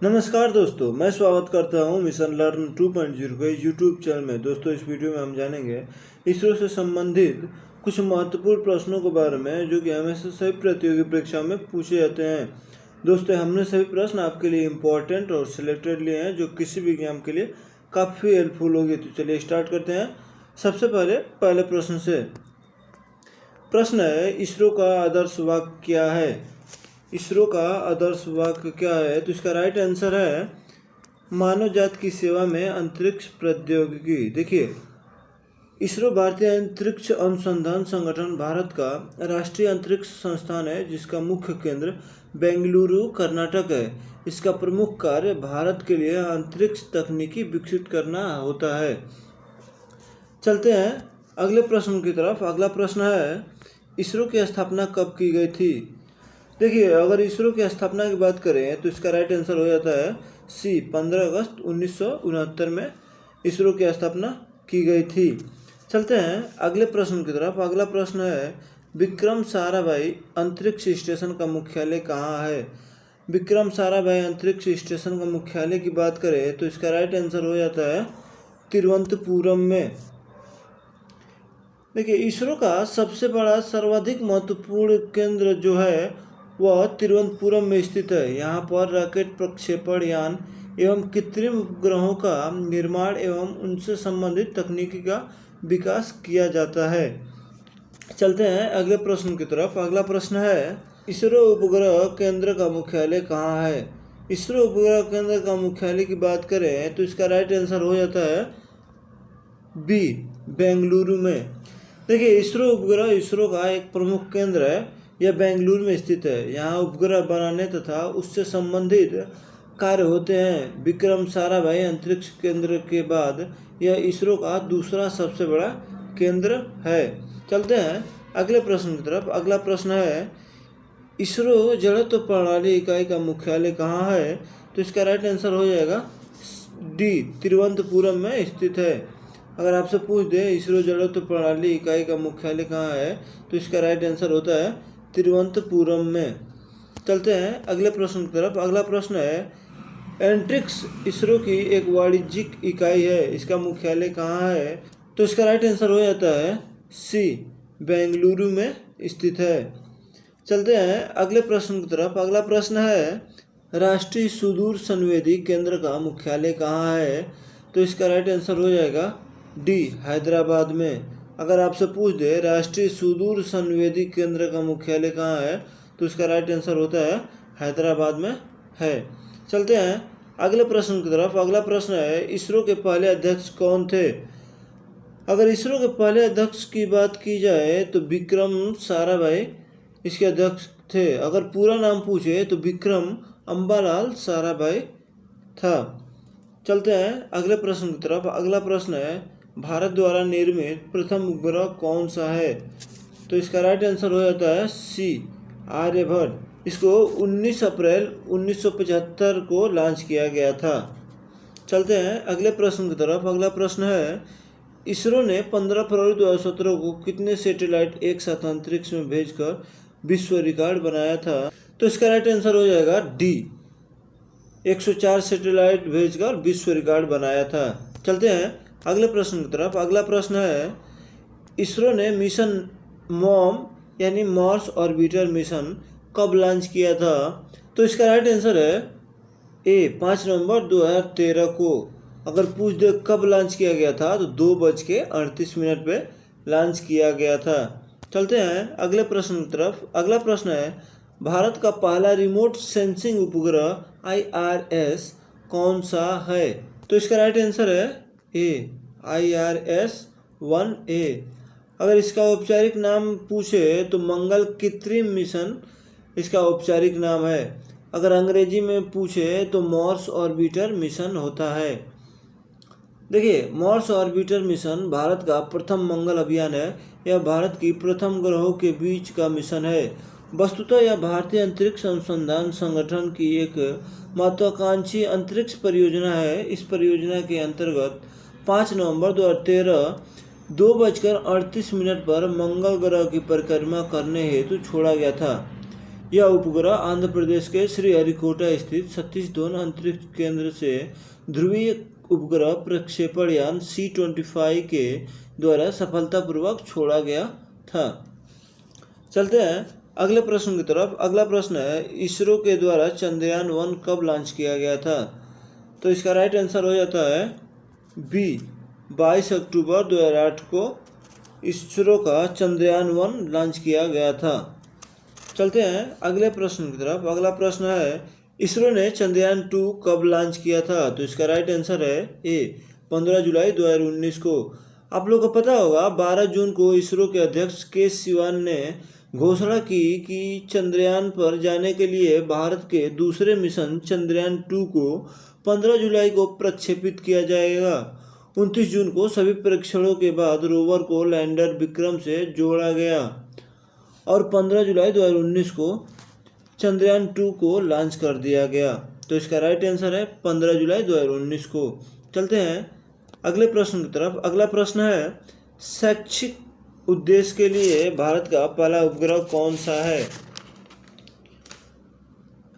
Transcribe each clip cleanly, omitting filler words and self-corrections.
नमस्कार दोस्तों, मैं स्वागत करता हूं मिशन लर्न 2.0 के यूट्यूब चैनल में। दोस्तों, इस वीडियो में हम जानेंगे इसरो से संबंधित कुछ महत्वपूर्ण प्रश्नों के बारे में जो कि हमेशा सभी प्रतियोगी परीक्षा में पूछे जाते हैं। दोस्तों, हमने सभी प्रश्न आपके लिए इम्पोर्टेंट और सिलेक्टेड लिए हैं जो किसी भी एग्जाम के लिए काफ़ी हेल्पफुल होगी। तो चलिए स्टार्ट करते हैं। सबसे पहले प्रश्न से प्रश्न है, इसरो का आदर्श वाक्य क्या है? इसरो का आदर्श वाक्य क्या है? तो इसका राइट आंसर है मानव जाति की सेवा में अंतरिक्ष प्रौद्योगिकी। देखिए, इसरो भारतीय अंतरिक्ष अनुसंधान संगठन भारत का राष्ट्रीय अंतरिक्ष संस्थान है जिसका मुख्य केंद्र बेंगलुरु कर्नाटक है। इसका प्रमुख कार्य भारत के लिए अंतरिक्ष तकनीकी विकसित करना होता है। चलते हैं अगले प्रश्न की तरफ। अगला प्रश्न है, इसरो की स्थापना कब की गई थी? देखिए, अगर इसरो की स्थापना की बात करें तो इसका राइट आंसर हो जाता है सी, 15 अगस्त 1969 में इसरो की स्थापना की गई थी। चलते हैं अगले प्रश्न की तरफ। अगला प्रश्न है, विक्रम साराभाई अंतरिक्ष स्टेशन का मुख्यालय कहाँ है? विक्रम साराभाई अंतरिक्ष स्टेशन का मुख्यालय की बात करें तो इसका राइट आंसर हो जाता है तिरुवनंतपुरम में। देखिए, इसरो का सबसे बड़ा सर्वाधिक महत्वपूर्ण केंद्र जो है वह तिरुवनंतपुरम में स्थित है। यहाँ पर रॉकेट प्रक्षेपण यान एवं कृत्रिम उपग्रहों का निर्माण एवं उनसे संबंधित तकनीकी का विकास किया जाता है। चलते हैं अगले प्रश्न की तरफ। अगला प्रश्न है, इसरो उपग्रह केंद्र का मुख्यालय कहाँ है? इसरो उपग्रह केंद्र का मुख्यालय की बात करें तो इसका राइट आंसर हो जाता है बी, बेंगलुरु में। देखिए, इसरो का एक प्रमुख केंद्र है, यह बेंगलुरु में स्थित है। यहाँ उपग्रह बनाने तथा उससे संबंधित कार्य होते हैं। विक्रम साराभाई अंतरिक्ष केंद्र के बाद यह इसरो का दूसरा सबसे बड़ा केंद्र है। चलते हैं अगले प्रश्न की तरफ। अगला प्रश्न है, इसरो जड़त्व प्रणाली इकाई का मुख्यालय कहाँ है? तो इसका राइट आंसर हो जाएगा डी, तिरुवनंतपुरम में स्थित है। अगर आपसे पूछ दे इसरो जड़त्व प्रणाली इकाई का मुख्यालय कहाँ है तो इसका राइट आंसर होता है तिरुवनंतपुरम में। चलते हैं अगले प्रश्न की तरफ। अगला प्रश्न है, एंट्रिक्स इसरो की एक वाणिज्यिक इकाई है, इसका मुख्यालय कहाँ है? तो इसका राइट आंसर हो जाता है सी, बेंगलुरु में स्थित है। चलते हैं अगले प्रश्न की तरफ। अगला प्रश्न है, राष्ट्रीय सुदूर संवेदी केंद्र का मुख्यालय कहाँ है? तो इसका राइट आंसर हो जाएगा डी, हैदराबाद में। अगर आपसे पूछ दे राष्ट्रीय सुदूर संवेदी केंद्र का मुख्यालय कहाँ है तो इसका राइट आंसर होता है हैदराबाद में है। चलते हैं अगले प्रश्न की तरफ। अगला प्रश्न है, इसरो के पहले अध्यक्ष कौन थे? अगर इसरो के पहले अध्यक्ष की बात की जाए तो विक्रम साराभाई इसके अध्यक्ष थे। अगर पूरा नाम पूछे तो विक्रम अम्बालाल साराभाई था। चलते हैं अगले प्रश्न की तरफ। अगला प्रश्न है, भारत द्वारा निर्मित प्रथम उपग्रह कौन सा है? तो इसका राइट आंसर हो जाता है सी, आर्यभट्ट। इसको 19 अप्रैल 1975 को लॉन्च किया गया था। चलते हैं अगले प्रश्न की तरफ। अगला प्रश्न है, इसरो ने 15 फरवरी 2017 को कितने सैटेलाइट एक साथ अंतरिक्ष में भेजकर विश्व रिकॉर्ड बनाया था? तो इसका राइट आंसर हो जाएगा डी, 104 सैटेलाइट भेजकर विश्व रिकॉर्ड बनाया था। चलते हैं अगले प्रश्न की तरफ। अगला प्रश्न है, इसरो ने मिशन मॉम यानी मार्स ऑर्बिटर मिशन कब लॉन्च किया था? तो इसका राइट आंसर है ए, 5 नवंबर 2013 को। अगर पूछ दे कब लॉन्च किया गया था तो 2:38 पे लॉन्च किया गया था। चलते हैं अगले प्रश्न की तरफ। अगला प्रश्न है, भारत का पहला रिमोट सेंसिंग उपग्रह IRS कौन सा है? तो इसका राइट आंसर है ए, IRS-1A। अगर इसका औपचारिक नाम पूछे तो मंगल कृत्रिम मिशन इसका औपचारिक नाम है। अगर अंग्रेजी में पूछे तो मार्स ऑर्बिटर मिशन होता है। देखिए, मार्स ऑर्बिटर मिशन भारत का प्रथम मंगल अभियान है। यह भारत की प्रथम ग्रहों के बीच का मिशन है। वस्तुतः यह भारतीय अंतरिक्ष अनुसंधान संगठन की एक महत्वाकांक्षी अंतरिक्ष परियोजना है। इस परियोजना के अंतर्गत 5 नवंबर 2013 2:38 पर मंगल ग्रह की परिक्रमा करने हेतु छोड़ा गया था। यह उपग्रह आंध्र प्रदेश के श्रीहरिकोटा स्थित सतीश धवन अंतरिक्ष केंद्र से ध्रुवीय उपग्रह प्रक्षेपण यान C-25 के द्वारा सफलतापूर्वक छोड़ा गया था। चलते हैं अगले प्रश्न की तरफ। अगला प्रश्न है, इसरो के द्वारा चंद्रयान 1 कब लॉन्च किया गया था? तो इसका राइट आंसर हो जाता है बी, 22 अक्टूबर 2008 को इसरो का चंद्रयान 1 लॉन्च किया गया था। चलते हैं अगले प्रश्न की तरफ। अगला प्रश्न है, इसरो ने चंद्रयान 2 कब लॉन्च किया था? तो इसका राइट आंसर है ए, 15 जुलाई 2019 को। आप लोग को पता होगा 12 जून को इसरो के अध्यक्ष के सिवान ने घोषणा की कि चंद्रयान पर जाने के लिए भारत के दूसरे मिशन चंद्रयान 2 को 15 जुलाई को प्रक्षेपित किया जाएगा। 29 जून को सभी परीक्षणों के बाद रोवर को लैंडर विक्रम से जोड़ा गया और 15 जुलाई 2019 को चंद्रयान 2 को लॉन्च कर दिया गया। तो इसका राइट आंसर है 15 जुलाई 2019 को। चलते हैं अगले प्रश्न की तरफ। अगला प्रश्न है, शैक्षिक उद्देश्य के लिए भारत का पहला उपग्रह कौन सा है?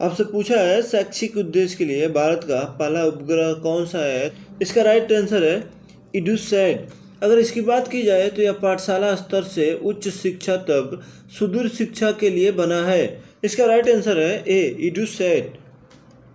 आपसे पूछा है शैक्षिक उद्देश्य के लिए भारत का पहला उपग्रह कौन सा है? इसका राइट आंसर है इडुसैट। अगर इसकी बात की जाए तो यह पाठशाला स्तर से उच्च शिक्षा तक सुदूर शिक्षा के लिए बना है। इसका राइट आंसर है ए, इडुसैट।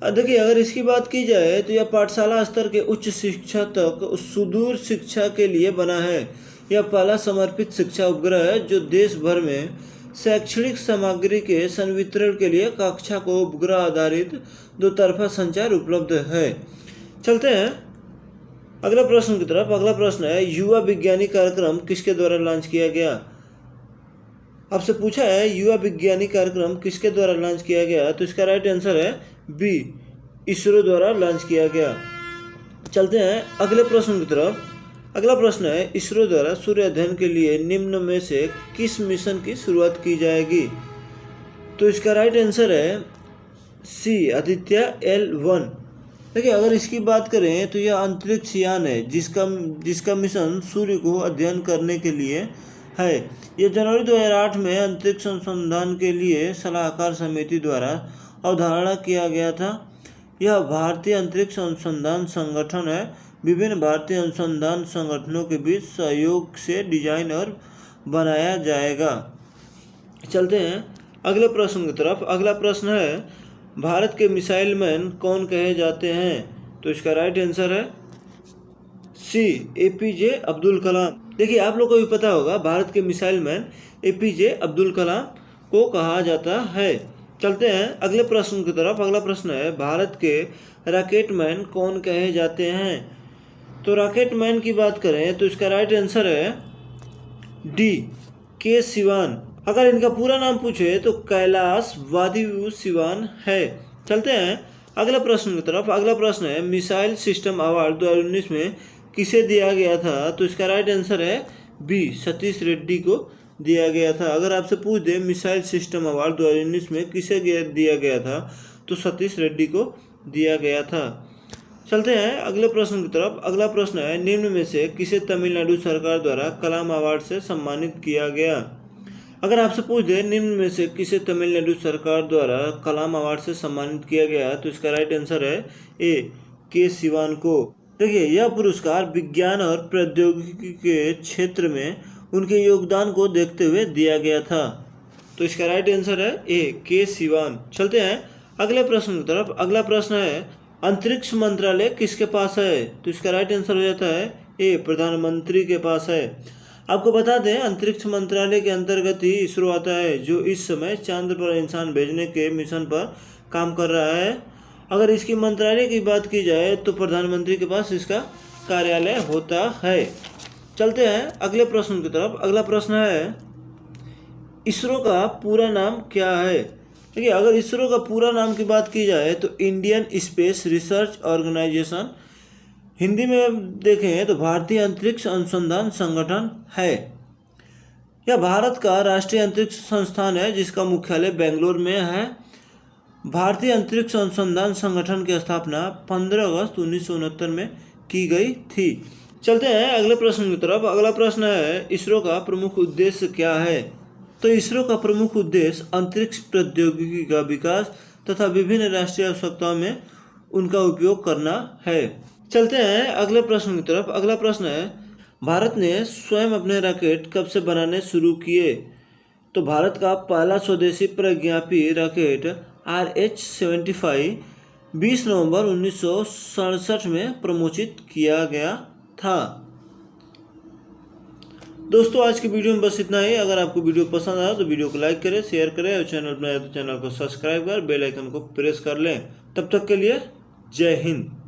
देखिए, अगर इसकी बात की जाए तो यह पाठशाला स्तर के उच्च शिक्षा तक सुदूर शिक्षा के लिए बना है। यह पहला समर्पित शिक्षा उपग्रह है जो देश भर में शैक्षणिक सामग्री के संवितरण के लिए कक्षा को उपग्रह आधारित दोतरफा संचार उपलब्ध है। चलते हैं अगला प्रश्न की तरफ। अगला प्रश्न है, युवा विज्ञानी कार्यक्रम किसके द्वारा लॉन्च किया गया? आपसे पूछा है युवा विज्ञानी कार्यक्रम किसके द्वारा लॉन्च किया गया? तो इसका राइट आंसर है बी, इसरो द्वारा लॉन्च किया गया। चलते हैं अगले प्रश्न की तरफ। अगला प्रश्न है, इसरो द्वारा सूर्य अध्ययन के लिए निम्न में से किस मिशन की शुरुआत की जाएगी? तो इसका राइट आंसर है सी, आदित्य L1। देखिए, अगर इसकी बात करें तो यह अंतरिक्ष यान है जिसका मिशन सूर्य को अध्ययन करने के लिए है। यह जनवरी 2008 में अंतरिक्ष अनुसंधान के लिए सलाहकार समिति द्वारा अवधारणा किया गया था। यह भारतीय अंतरिक्ष अनुसंधान संगठन है। विभिन्न भारतीय अनुसंधान संगठनों के बीच सहयोग से डिजाइन और बनाया जाएगा। चलते हैं अगले प्रश्न की तरफ। अगला प्रश्न है, भारत के मिसाइल मैन कौन कहे जाते हैं? तो इसका राइट आंसर है सी, APJ अब्दुल कलाम। देखिए, आप लोग को भी पता होगा भारत के missile man APJ Abdul Kalam को कहा जाता है। चलते हैं अगले प्रश्न की तरफ। अगला प्रश्न है, भारत के रॉकेट मैन कौन कहे जाते हैं? तो रॉकेट मैन की बात करें तो इसका राइट आंसर है डी, के सिवान। अगर इनका पूरा नाम पूछे तो कैलाश वासुदेवन है। चलते हैं अगले प्रश्न की तरफ। अगला प्रश्न है, मिसाइल सिस्टम अवार्ड 2019 में किसे दिया गया था? तो इसका राइट आंसर है बी, सतीश रेड्डी को दिया गया था। अगर आपसे पूछ दे मिसाइल सिस्टम अवार्ड 2019 में किसे दिया गया था तो सतीश रेड्डी को दिया गया था। चलते हैं अगले प्रश्न की तरफ। अगला प्रश्न है, निम्न में से किसे तमिलनाडु सरकार द्वारा कलाम अवार्ड से सम्मानित किया गया? अगर आपसे पूछ दे निम्न में से किसे तमिलनाडु सरकार द्वारा कलाम अवार्ड से सम्मानित किया गया तो इसका राइट आंसर है ए, के सिवान को। देखिए, यह पुरस्कार विज्ञान और प्रौद्योगिकी के क्षेत्र में उनके योगदान को देखते हुए दिया गया था। तो इसका राइट आंसर है ए, के सिवान। चलते हैं अगले प्रश्न की तरफ। अगला प्रश्न है, अंतरिक्ष मंत्रालय किसके पास है? तो इसका राइट आंसर हो जाता है ए, प्रधानमंत्री के पास है। आपको बता दें अंतरिक्ष मंत्रालय के अंतर्गत ही इसरो आता है जो इस समय चांद पर इंसान भेजने के मिशन पर काम कर रहा है। अगर इसकी मंत्रालय की बात की जाए तो प्रधानमंत्री के पास इसका कार्यालय होता है। चलते हैं अगले प्रश्न की तरफ। अगला प्रश्न है, इसरो का पूरा नाम क्या है? देखिए, अगर इसरो का पूरा नाम की बात की जाए तो Indian Space Research Organisation, Hindi में देखें तो भारतीय अंतरिक्ष अनुसंधान संगठन है। यह भारत का राष्ट्रीय अंतरिक्ष संस्थान है जिसका मुख्यालय बेंगलोर में है। भारतीय अंतरिक्ष अनुसंधान संगठन की स्थापना 15 अगस्त 1969 में की गई थी। चलते हैं अगले प्रश्न की तरफ। अगला प्रश्न है, इसरो का प्रमुख उद्देश्य क्या है? तो इसरो का प्रमुख उद्देश्य अंतरिक्ष प्रौद्योगिकी का विकास तथा विभिन्न राष्ट्रीय आवश्यकताओं में उनका उपयोग करना है। चलते हैं अगले प्रश्न की तरफ। अगला प्रश्न है, भारत ने स्वयं अपने रॉकेट कब से बनाने शुरू किए? तो भारत का पहला स्वदेशी प्रज्ञापी रॉकेट RH-75 20 नवंबर 1967 में प्रमोचित किया गया था। दोस्तों आज की वीडियो में बस इतना ही। अगर आपको वीडियो पसंद आया तो वीडियो को लाइक करें, शेयर करें और चैनल बनाए तो चैनल को सब्सक्राइब कर बेल आइकन को प्रेस कर लें। तब तक के लिए जय हिंद।